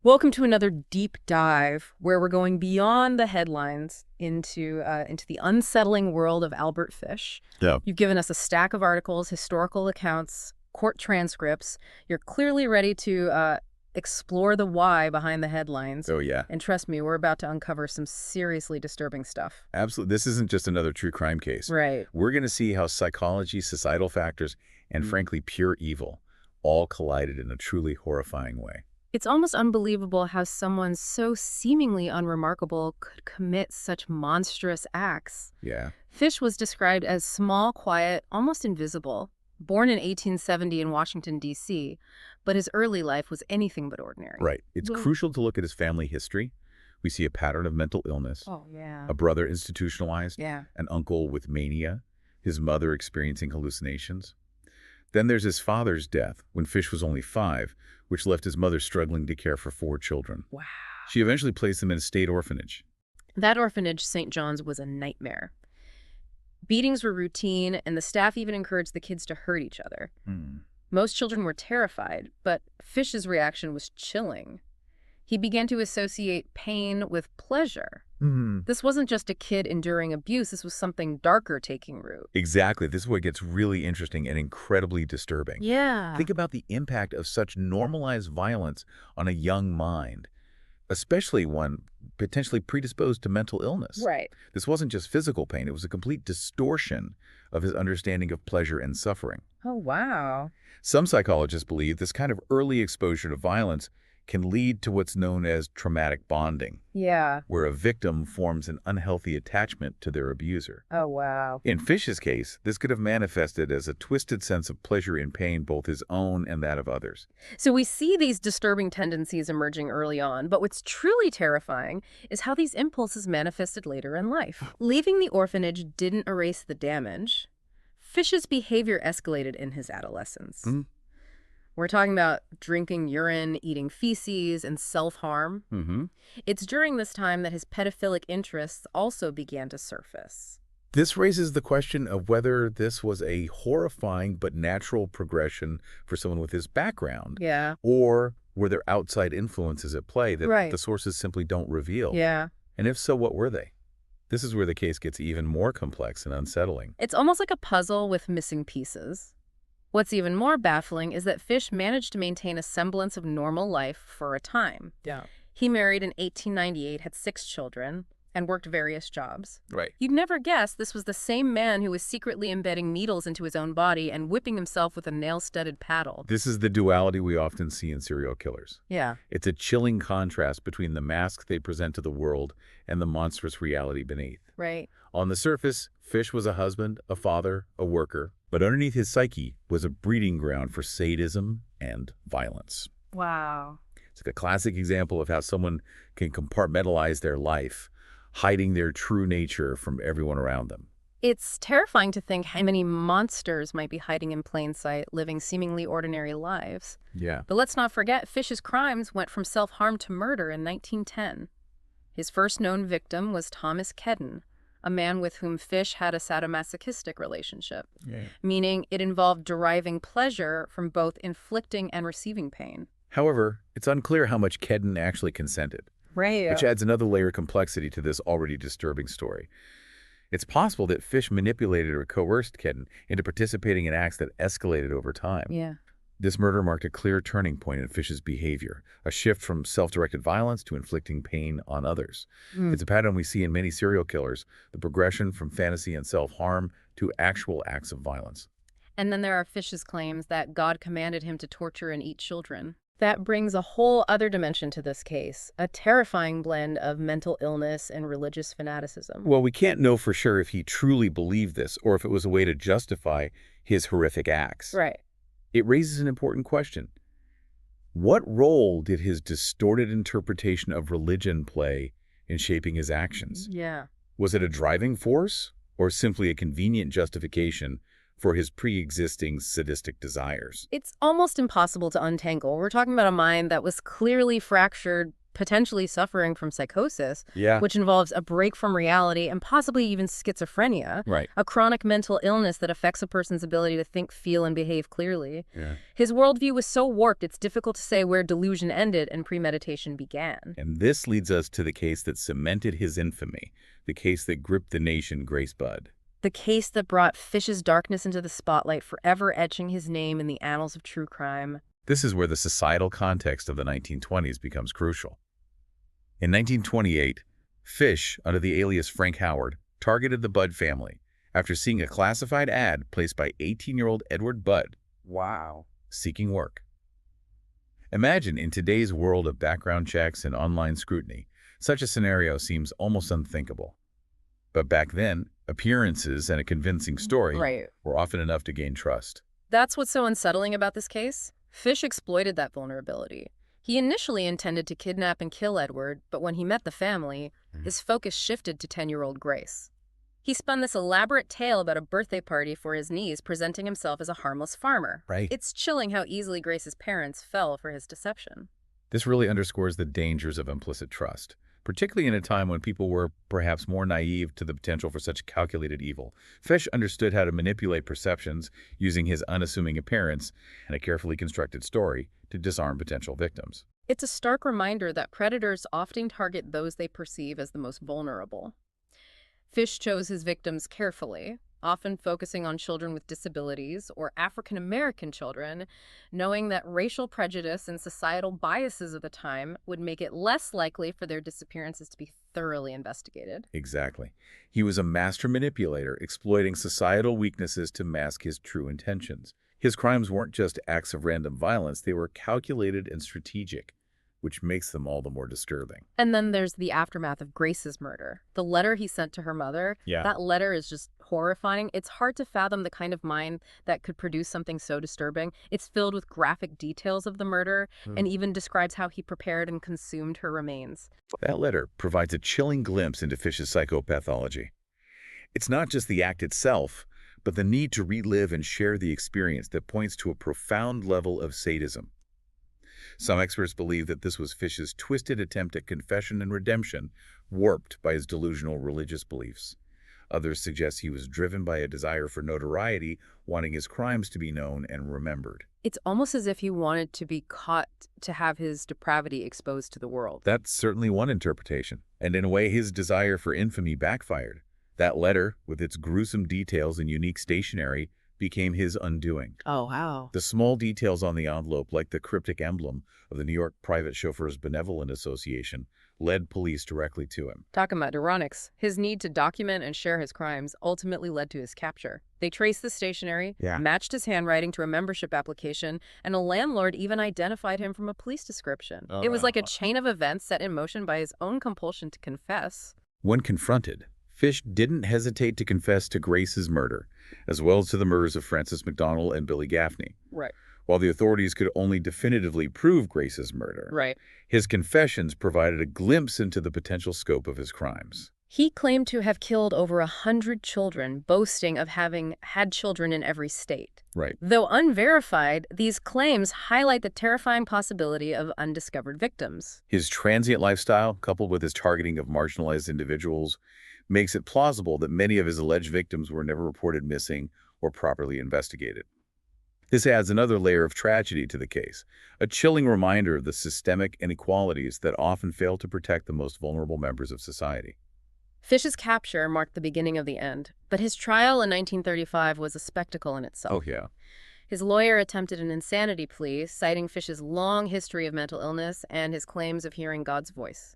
Welcome to another deep dive where we're going beyond the headlines into the unsettling world of Albert Fish. Yeah. You've given us a stack of articles, historical accounts, court transcripts. You're clearly ready to explore the why behind the headlines. Oh, yeah. And trust me, we're about to uncover some seriously disturbing stuff. Absolutely. This isn't just another true crime case. Right. We're going to see how psychology, societal factors, and frankly, pure evil all collided in a truly horrifying way. It's almost unbelievable how someone so seemingly unremarkable could commit such monstrous acts. Yeah. Fish was described as small, quiet, almost invisible, born in 1870 in Washington, D.C., but his early life was anything but ordinary. Right. It's crucial to look at his family history. We see a pattern of mental illness, Oh, yeah. a brother institutionalized, Yeah. an uncle with mania, his mother experiencing hallucinations. Then there's his father's death when Fish was only 5, which left his mother struggling to care for 4 children. Wow. She eventually placed them in a state orphanage. That orphanage, St. John's, was a nightmare. Beatings were routine, and the staff even encouraged the kids to hurt each other. Most children were terrified, but Fish's reaction was chilling. He began to associate pain with pleasure. This wasn't just a kid enduring abuse, this was something darker taking root. Exactly. This is what gets really interesting and incredibly disturbing. Yeah. Think about the impact of such normalized violence on a young mind, especially one potentially predisposed to mental illness. Right. This wasn't just physical pain, it was a complete distortion of his understanding of pleasure and suffering. Oh, wow. Some psychologists believe this kind of early exposure to violence can lead to what's known as traumatic bonding, Yeah. where a victim forms an unhealthy attachment to their abuser. Oh, wow. In Fish's case, this could have manifested as a twisted sense of pleasure in pain, both his own and that of others. So we see these disturbing tendencies emerging early on, but what's truly terrifying is how these impulses manifested later in life. Leaving the orphanage didn't erase the damage. Fish's behavior escalated in his adolescence. We're talking about drinking urine, eating feces, and self-harm. It's during this time that his pedophilic interests also began to surface. This raises the question of whether this was a horrifying but natural progression for someone with his background, Yeah. or were there outside influences at play that Right. the sources simply don't reveal? Yeah. And if so, what were they? This is where the case gets even more complex and unsettling. It's almost like a puzzle with missing pieces. What's even more baffling is that Fish managed to maintain a semblance of normal life for a time. Yeah. He married in 1898, had 6 children, and worked various jobs. Right. You'd never guess this was the same man who was secretly embedding needles into his own body and whipping himself with a nail-studded paddle. This is the duality we often see in serial killers. Yeah. It's a chilling contrast between the mask they present to the world and the monstrous reality beneath. Right. On the surface, Fish was a husband, a father, a worker, but underneath his psyche was a breeding ground for sadism and violence. Wow. It's like a classic example of how someone can compartmentalize their life, hiding their true nature from everyone around them. It's terrifying to think how many monsters might be hiding in plain sight, living seemingly ordinary lives. Yeah. But let's not forget, Fish's crimes went from self-harm to murder in 1910. His first known victim was Thomas Kedden, a man with whom Fish had a sadomasochistic relationship, meaning it involved deriving pleasure from both inflicting and receiving pain. However, it's unclear how much Kedden actually consented, Right. which adds another layer of complexity to this already disturbing story. It's possible that Fish manipulated or coerced Kedden into participating in acts that escalated over time. Yeah. This murder marked a clear turning point in Fish's behavior, a shift from self-directed violence to inflicting pain on others. It's a pattern we see in many serial killers, the progression from fantasy and self-harm to actual acts of violence. And then there are Fish's claims that God commanded him to torture and eat children. That brings a whole other dimension to this case, a terrifying blend of mental illness and religious fanaticism. Well, we can't know for sure if he truly believed this or if it was a way to justify his horrific acts. Right. It raises an important question. What role did his distorted interpretation of religion play in shaping his actions? Yeah. Was it a driving force or simply a convenient justification for his pre-existing sadistic desires? It's almost impossible to untangle. We're talking about a mind that was clearly fractured, potentially suffering from psychosis, Yeah. which involves a break from reality and possibly even schizophrenia, Right. a chronic mental illness that affects a person's ability to think, feel, and behave clearly. Yeah. His worldview was so warped, it's difficult to say where delusion ended and premeditation began. And this leads us to the case that cemented his infamy, the case that gripped the nation, Grace Budd. The case that brought Fish's darkness into the spotlight, forever etching his name in the annals of true crime. This is where the societal context of the 1920s becomes crucial. In 1928, Fish, under the alias Frank Howard, targeted the Budd family after seeing a classified ad placed by 18-year-old Edward Budd. Wow. Seeking work. Imagine, in today's world of background checks and online scrutiny, such a scenario seems almost unthinkable. But back then, appearances and a convincing story were often enough to gain trust. That's what's so unsettling about this case. Fish exploited that vulnerability. He initially intended to kidnap and kill Edward, but when he met the family, his focus shifted to 10-year-old Grace. He spun this elaborate tale about a birthday party for his niece, presenting himself as a harmless farmer. Right. It's chilling how easily Grace's parents fell for his deception. This really underscores the dangers of implicit trust, particularly in a time when people were perhaps more naive to the potential for such calculated evil. Fish understood how to manipulate perceptions using his unassuming appearance and a carefully constructed story to disarm potential victims. It's a stark reminder that predators often target those they perceive as the most vulnerable. Fish chose his victims carefully, often focusing on children with disabilities or African American children, knowing that racial prejudice and societal biases of the time would make it less likely for their disappearances to be thoroughly investigated. Exactly. He was a master manipulator, exploiting societal weaknesses to mask his true intentions. His crimes weren't just acts of random violence, they were calculated and strategic, which makes them all the more disturbing. And then there's the aftermath of Grace's murder. The letter he sent to her mother, that letter is just horrifying. It's hard to fathom the kind of mind that could produce something so disturbing. It's filled with graphic details of the murder and even describes how he prepared and consumed her remains. That letter provides a chilling glimpse into Fish's psychopathology. It's not just the act itself, but the need to relive and share the experience that points to a profound level of sadism. Some experts believe that this was Fish's twisted attempt at confession and redemption, warped by his delusional religious beliefs. Others suggest he was driven by a desire for notoriety, wanting his crimes to be known and remembered. It's almost as if he wanted to be caught to have his depravity exposed to the world. That's certainly one interpretation. And in a way, his desire for infamy backfired. That letter, with its gruesome details and unique stationery, became his undoing. Oh, wow. The small details on the envelope, like the cryptic emblem of the New York Private Chauffeurs Benevolent Association, led police directly to him. Talking about ironics, his need to document and share his crimes ultimately led to his capture. They traced the stationery, matched his handwriting to a membership application, and a landlord even identified him from a police description. It was like a chain of events set in motion by his own compulsion to confess. When confronted, Fish didn't hesitate to confess to Grace's murder, as well as to the murders of Francis McDonald and Billy Gaffney. Right. While the authorities could only definitively prove Grace's murder, his confessions provided a glimpse into the potential scope of his crimes. He claimed to have killed over 100 children, boasting of having had children in every state. Right. Though unverified, these claims highlight the terrifying possibility of undiscovered victims. His transient lifestyle, coupled with his targeting of marginalized individuals, makes it plausible that many of his alleged victims were never reported missing or properly investigated. This adds another layer of tragedy to the case, a chilling reminder of the systemic inequalities that often fail to protect the most vulnerable members of society. Fish's capture marked the beginning of the end, but his trial in 1935 was a spectacle in itself. Oh, yeah. His lawyer attempted an insanity plea, citing Fish's long history of mental illness and his claims of hearing God's voice.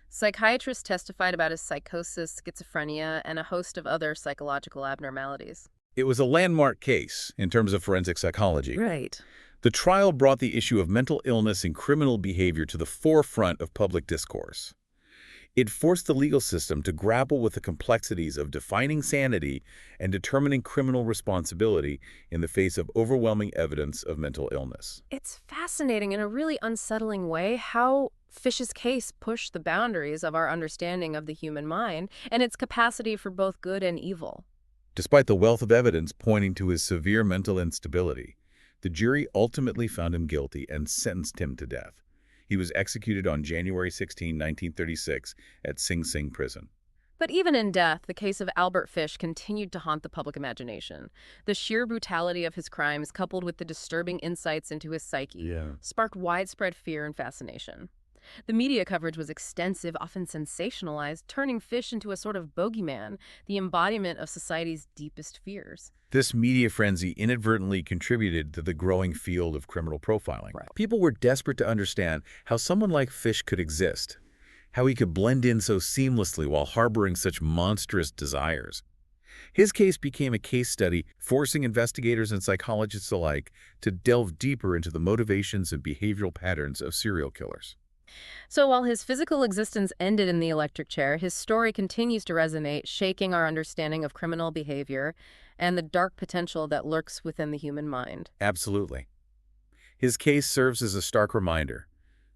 Psychiatrists testified about his psychosis, schizophrenia, and a host of other psychological abnormalities. It was a landmark case in terms of forensic psychology. Right. The trial brought the issue of mental illness and criminal behavior to the forefront of public discourse. It forced the legal system to grapple with the complexities of defining sanity and determining criminal responsibility in the face of overwhelming evidence of mental illness. It's fascinating in a really unsettling way how Fish's case pushed the boundaries of our understanding of the human mind and its capacity for both good and evil. Despite the wealth of evidence pointing to his severe mental instability, the jury ultimately found him guilty and sentenced him to death. He was executed on January 16, 1936, at Sing Sing prison. But even in death, the case of Albert Fish continued to haunt the public imagination. The sheer brutality of his crimes, coupled with the disturbing insights into his psyche, Yeah. sparked widespread fear and fascination. The media coverage was extensive, often sensationalized, turning Fish into a sort of bogeyman, the embodiment of society's deepest fears. This media frenzy inadvertently contributed to the growing field of criminal profiling. Right. People were desperate to understand how someone like Fish could exist, how he could blend in so seamlessly while harboring such monstrous desires. His case became a case study, forcing investigators and psychologists alike to delve deeper into the motivations and behavioral patterns of serial killers. So while his physical existence ended in the electric chair, his story continues to resonate, shaking our understanding of criminal behavior and the dark potential that lurks within the human mind. Absolutely. His case serves as a stark reminder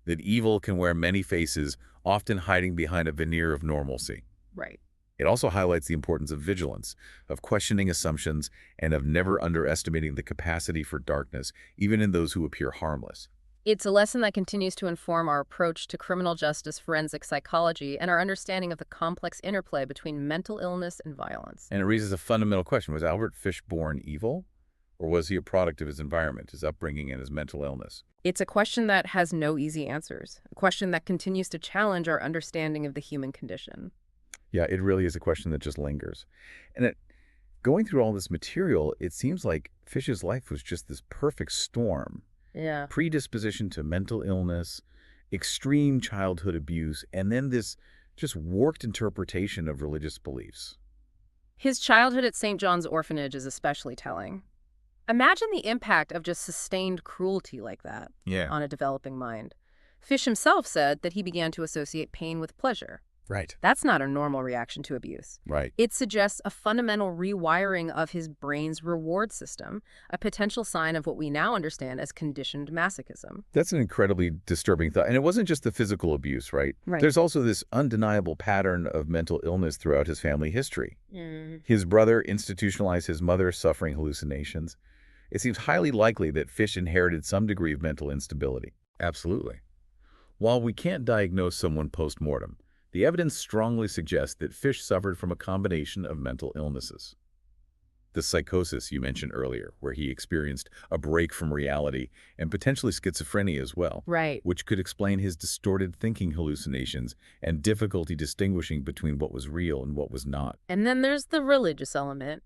that evil can wear many faces, often hiding behind a veneer of normalcy. Right. It also highlights the importance of vigilance, of questioning assumptions, and of never underestimating the capacity for darkness, even in those who appear harmless. It's a lesson that continues to inform our approach to criminal justice, forensic psychology, and our understanding of the complex interplay between mental illness and violence. And it raises a fundamental question. Was Albert Fish born evil? Or was he a product of his environment, his upbringing, and his mental illness? It's a question that has no easy answers, a question that continues to challenge our understanding of the human condition. Yeah, it really is a question that just lingers. And going through all this material, it seems like Fish's life was just this perfect storm. Yeah. Predisposition to mental illness, extreme childhood abuse, and then this just warped interpretation of religious beliefs. His childhood at St. John's Orphanage is especially telling. Imagine the impact of just sustained cruelty like that Yeah. on a developing mind. Fish himself said that he began to associate pain with pleasure. Right. That's not a normal reaction to abuse. Right. It suggests a fundamental rewiring of his brain's reward system, a potential sign of what we now understand as conditioned masochism. That's an incredibly disturbing thought. And it wasn't just the physical abuse, right? Right. There's also this undeniable pattern of mental illness throughout his family history. Mm. His brother institutionalized his mother suffering hallucinations. It seems highly likely that Fish inherited some degree of mental instability. Absolutely. While we can't diagnose someone post-mortem, the evidence strongly suggests that Fish suffered from a combination of mental illnesses. The psychosis you mentioned earlier, where he experienced a break from reality, and potentially schizophrenia as well, Right. which could explain his distorted thinking hallucinations and difficulty distinguishing between what was real and what was not. And then there's the religious element.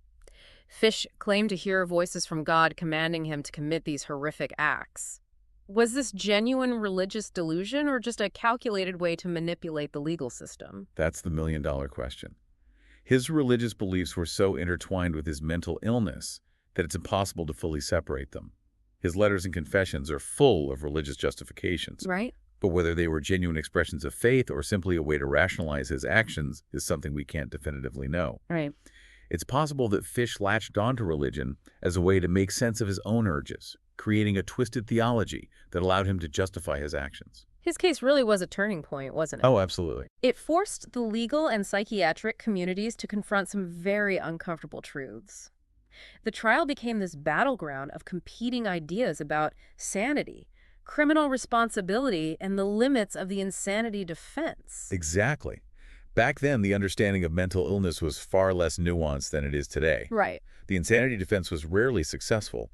Fish claimed to hear voices from God commanding him to commit these horrific acts. Was this genuine religious delusion or just a calculated way to manipulate the legal system? That's the million-dollar question. His religious beliefs were so intertwined with his mental illness that it's impossible to fully separate them. His letters and confessions are full of religious justifications. Right? But whether they were genuine expressions of faith or simply a way to rationalize his actions is something we can't definitively know. Right. It's possible that Fish latched onto religion as a way to make sense of his own urges, creating a twisted theology that allowed him to justify his actions. His case really was a turning point, wasn't it? Oh, absolutely. It forced the legal and psychiatric communities to confront some very uncomfortable truths. The trial became this battleground of competing ideas about sanity, criminal responsibility, and the limits of the insanity defense. Exactly. Back then, the understanding of mental illness was far less nuanced than it is today. Right. The insanity defense was rarely successful,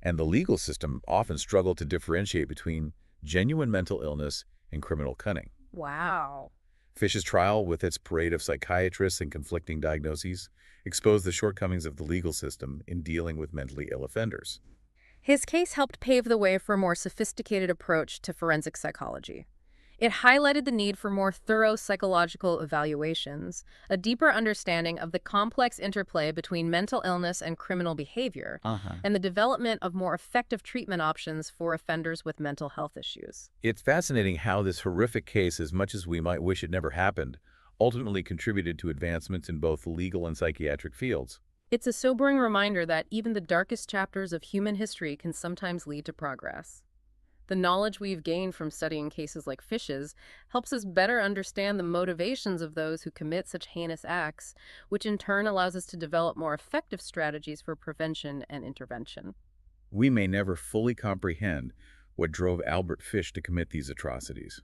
and the legal system often struggled to differentiate between genuine mental illness and criminal cunning. Wow. Fish's trial, with its parade of psychiatrists and conflicting diagnoses, exposed the shortcomings of the legal system in dealing with mentally ill offenders. His case helped pave the way for a more sophisticated approach to forensic psychology. It highlighted the need for more thorough psychological evaluations, a deeper understanding of the complex interplay between mental illness and criminal behavior, and the development of more effective treatment options for offenders with mental health issues. It's fascinating how this horrific case, as much as we might wish it never happened, ultimately contributed to advancements in both the legal and psychiatric fields. It's a sobering reminder that even the darkest chapters of human history can sometimes lead to progress. The knowledge we've gained from studying cases like Fish's helps us better understand the motivations of those who commit such heinous acts, which in turn allows us to develop more effective strategies for prevention and intervention. We may never fully comprehend what drove Albert Fish to commit these atrocities.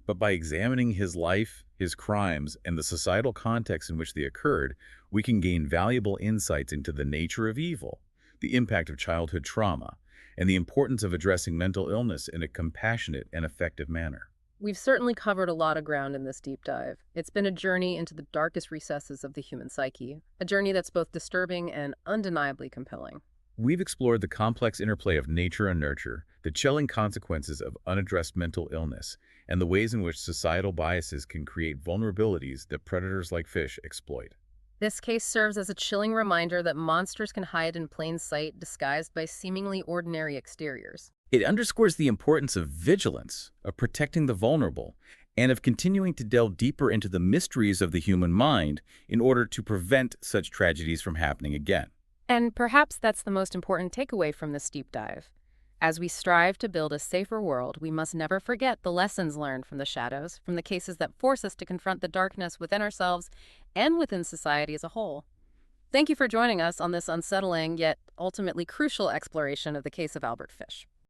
But by examining his life, his crimes, and the societal context in which they occurred, we can gain valuable insights into the nature of evil, the impact of childhood trauma, and the importance of addressing mental illness in a compassionate and effective manner. We've certainly covered a lot of ground in this deep dive. It's been a journey into the darkest recesses of the human psyche, a journey that's both disturbing and undeniably compelling. We've explored the complex interplay of nature and nurture, the chilling consequences of unaddressed mental illness, and the ways in which societal biases can create vulnerabilities that predators like fish exploit. This case serves as a chilling reminder that monsters can hide in plain sight disguised by seemingly ordinary exteriors. It underscores the importance of vigilance, of protecting the vulnerable, and of continuing to delve deeper into the mysteries of the human mind in order to prevent such tragedies from happening again. And perhaps that's the most important takeaway from this deep dive. As we strive to build a safer world, we must never forget the lessons learned from the shadows, from the cases that force us to confront the darkness within ourselves and within society as a whole. Thank you for joining us on this unsettling yet ultimately crucial exploration of the case of Albert Fish.